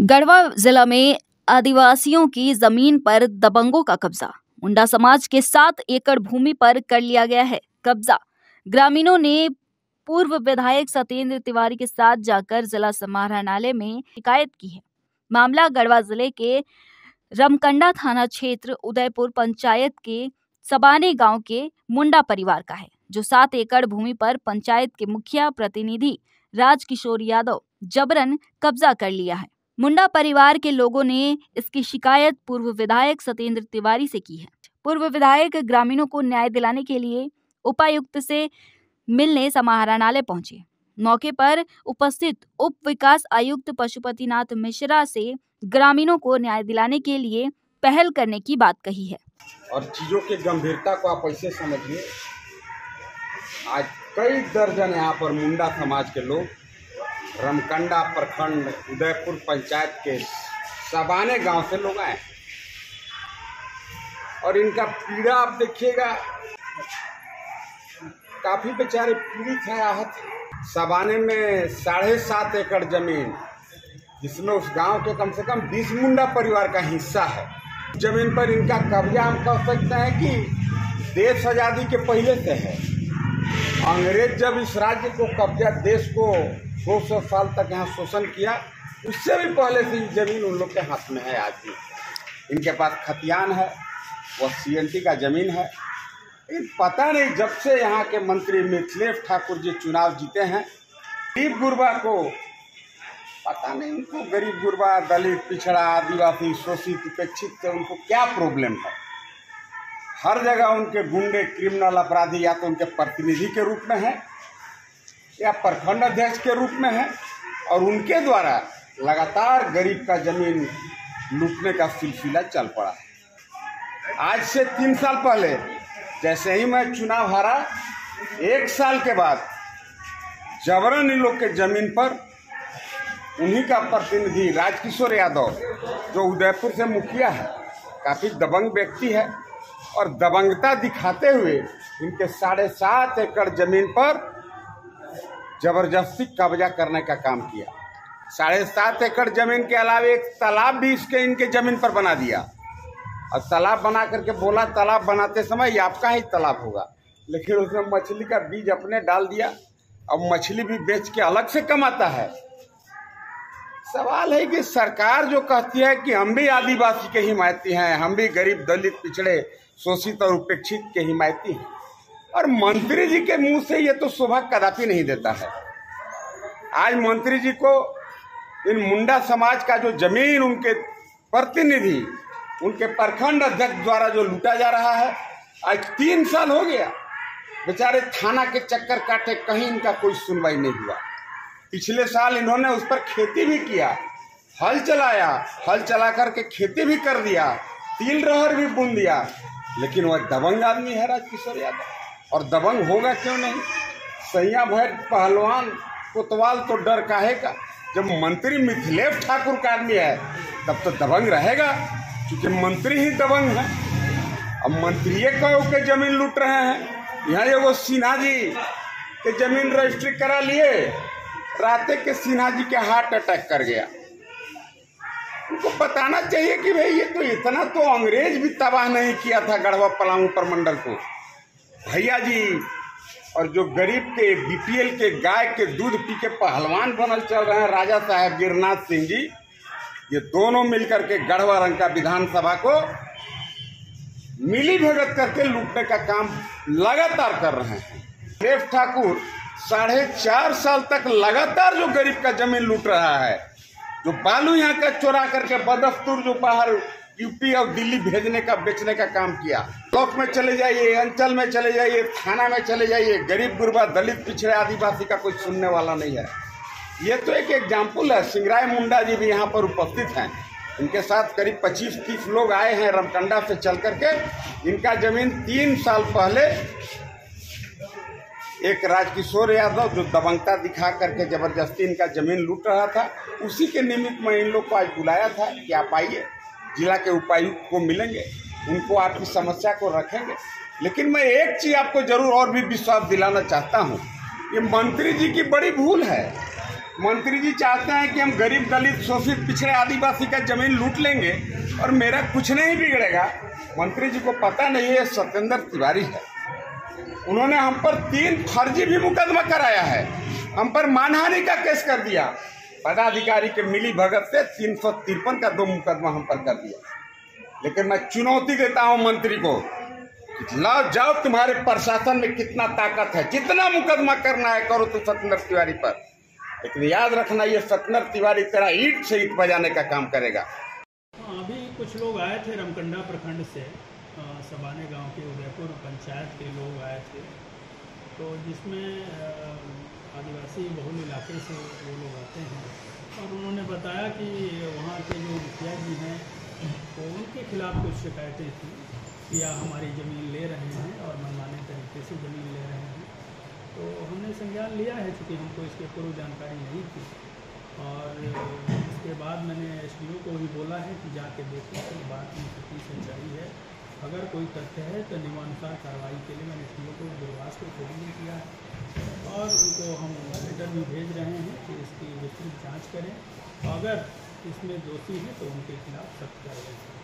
गढ़वा जिला में आदिवासियों की जमीन पर दबंगों का कब्जा। मुंडा समाज के 7 एकड़ भूमि पर कर लिया गया है कब्जा। ग्रामीणों ने पूर्व विधायक सत्येंद्र तिवारी के साथ जाकर जिला समाहरणालय में शिकायत की है। मामला गढ़वा जिले के रमकंडा थाना क्षेत्र उदयपुर पंचायत के सबाने गांव के मुंडा परिवार का है, जो 7 एकड़ भूमि पर पंचायत के मुखिया प्रतिनिधि राजकिशोर यादव जबरन कब्जा कर लिया है। मुंडा परिवार के लोगों ने इसकी शिकायत पूर्व विधायक सत्येंद्र तिवारी से की है। पूर्व विधायक ग्रामीणों को न्याय दिलाने के लिए उपायुक्त से मिलने समाहरणालय पहुंचे। मौके पर उपस्थित उप विकास आयुक्त पशुपतिनाथ मिश्रा से ग्रामीणों को न्याय दिलाने के लिए पहल करने की बात कही है। और चीजों की गंभीरता को आप ऐसे समझिए, आज कई दर्जन यहाँ पर मुंडा समाज के लोग रमकंडा प्रखंड उदयपुर पंचायत के सबाने गांव से लोग आए और इनका पीड़ा आप देखिएगा, काफी बेचारे पीड़ित हैं, आहत। सबाने में 7.5 एकड़ जमीन, जिसमें उस गांव के कम से कम 20 मुंडा परिवार का हिस्सा है। जमीन पर इनका कब्जा हम कह सकते हैं कि देश आजादी के पहले से है। अंग्रेज जब इस राज्य को कब्जा, देश को 200 साल तक यहाँ शोषण किया, उससे भी पहले से ये जमीन उन लोग के हाथ में है। आज भी इनके पास खतियान है, वो CNT का जमीन है। पता नहीं जब से यहाँ के मंत्री मिथिलेश ठाकुर जी चुनाव जीते हैं, गरीब गुरबा को पता नहीं, उनको गरीब गुरबा, दलित, पिछड़ा, आदिवासी, शोषित, उपेक्षित से उनको क्या प्रॉब्लम है। हर जगह उनके गुंडे, क्रिमिनल अपराधी या तो उनके प्रतिनिधि के रूप में है या प्रखंड अध्यक्ष के रूप में है, और उनके द्वारा लगातार गरीब का जमीन लूटने का सिलसिला चल पड़ा है। आज से 3 साल पहले जैसे ही मैं चुनाव हारा, 1 साल के बाद जबरन इन लोग के जमीन पर उन्हीं का प्रतिनिधि राजकिशोर यादव, जो उदयपुर से मुखिया है, काफ़ी दबंग व्यक्ति है, और दबंगता दिखाते हुए इनके 7.5 एकड़ जमीन पर जबरदस्ती कब्जा करने का काम किया। 7.5 एकड़ जमीन के अलावा एक तालाब भी इनके जमीन पर बना दिया, और तालाब बना करके बोला तालाब बनाते समय ये आपका ही तालाब होगा, लेकिन उसमें मछली का बीज अपने डाल दिया, और मछली भी बेच के अलग से कमाता है। सवाल है कि सरकार जो कहती है कि हम भी आदिवासी के हिमायती हैं, हम भी गरीब, दलित, पिछड़े, शोषित और उपेक्षित के हिमायती हैं, और मंत्री जी के मुंह से ये तो शोभा कदापि नहीं देता है। आज मंत्री जी को इन मुंडा समाज का जो जमीन उनके प्रतिनिधि, उनके प्रखंड अध्यक्ष द्वारा जो लूटा जा रहा है, आज 3 साल हो गया। बेचारे थाना के चक्कर काटे, कहीं इनका कोई सुनवाई नहीं हुआ। पिछले साल इन्होंने उस पर खेती भी किया, हल चलाया, हल चला करके खेती भी कर दिया, तिल रहर भी बुन दिया, लेकिन वह दबंग आदमी है राजकिशोर यादव। और दबंग होगा क्यों नहीं, सैया भैर पहलवान कोतवाल तो डर काहे का। जब मंत्री मिथिलेश ठाकुर का आदमी है तब तो दबंग रहेगा, क्योंकि मंत्री ही दबंग है। अब मंत्री के जमीन लूट रहे हैं। यहाँ ये वो सिन्हा जी के जमीन रजिस्ट्री करा लिए, राते के सिन्हा जी के हार्ट अटैक कर गया। उनको बताना चाहिए कि भाई ये तो इतना तो अंग्रेज भी तबाह नहीं किया था गढ़वा पलामू प्रमंडल को। भैया जी और जो गरीब के BPL के गाय के दूध पी के पहलवान बनल चल रहे हैं राजा साहब गिरनाथ सिंह जी, ये दोनों मिलकर के गढ़वा रंग का विधानसभा को मिली भगत करके लूटने का काम लगातार कर रहे हैं। मिथिलेश ठाकुर 4.5 साल तक लगातार जो गरीब का जमीन लूट रहा है, जो बालू यहाँ का चोरा करके बदस्तूर जो बाहर यूपी और दिल्ली भेजने का, बेचने का काम किया। ब्लॉक में चले जाइए, अंचल में चले जाइए, थाना में चले जाइए, गरीब गुरबा, दलित, पिछड़े, आदिवासी का कोई सुनने वाला नहीं है। ये तो एक एग्जाम्पल है। सिंगराय मुंडा जी भी यहाँ पर उपस्थित हैं, इनके साथ करीब 25-30 लोग आए हैं रमकंडा से चल करके। इनका जमीन 3 साल पहले एक राजकिशोर यादव जो दबंगता दिखा करके जबरदस्ती इनका जमीन लूट रहा था, उसी के निमित्त में इन लोग को आज बुलाया था कि आप आइए, जिला के उपायुक्त को मिलेंगे, उनको आपकी समस्या को रखेंगे। लेकिन मैं एक चीज़ आपको जरूर और भी विश्वास दिलाना चाहता हूँ, ये मंत्री जी की बड़ी भूल है। मंत्री जी चाहते हैं कि हम गरीब दलित शोषित पिछड़े आदिवासी का जमीन लूट लेंगे और मेरा कुछ नहीं बिगड़ेगा। मंत्री जी को पता नहीं है सत्येंद्र तिवारी है, उन्होंने हम पर 3 फर्जी भी मुकदमा कराया है, हम पर मानहानि का केस कर दिया। पदाधिकारी के मिली भगत से 353 का 2 मुकदमा हम पर कर दिया। लेकिन मैं चुनौती देता हूं मंत्री को, लाओ जाओ, तुम्हारे प्रशासन में कितना ताकत है, जितना मुकदमा करना है करो तो सत्येंद्र तिवारी पर। लेकिन याद रखना, ये सत्येंद्र तिवारी तेरा ईंट से ईंट बजाने का काम करेगा। अभी कुछ लोग आए थे रमकंडा प्रखंड से, सबाने गांव के उदयपुर पंचायत के लोग आए थे, तो जिसमें आदिवासी बहुल इलाके से वो लोग आते हैं और उन्होंने बताया कि वहाँ के जो मुखिया जी हैं तो उनके खिलाफ कुछ शिकायतें थी कि या हमारी ज़मीन ले रहे हैं और मनमाने तरीके से ज़मीन ले रहे हैं। तो हमने संज्ञान लिया है, चूँकि हमको इसके पूर्व जानकारी नहीं थी, और इसके बाद मैंने एसडीओ को भी बोला है कि जाके देखें कि बात में कितनी सच्चाई है। अगर कोई तथ्य है तो नियमानुसार कार्रवाई के लिए मैंने एसडीओ को दूरभाष को फोन किया है और उनको हम लेटर भी भेज रहे हैं कि इसकी विस्तृत जाँच करें, अगर इसमें दोषी हैं तो उनके खिलाफ सख्त कार्रवाई करें।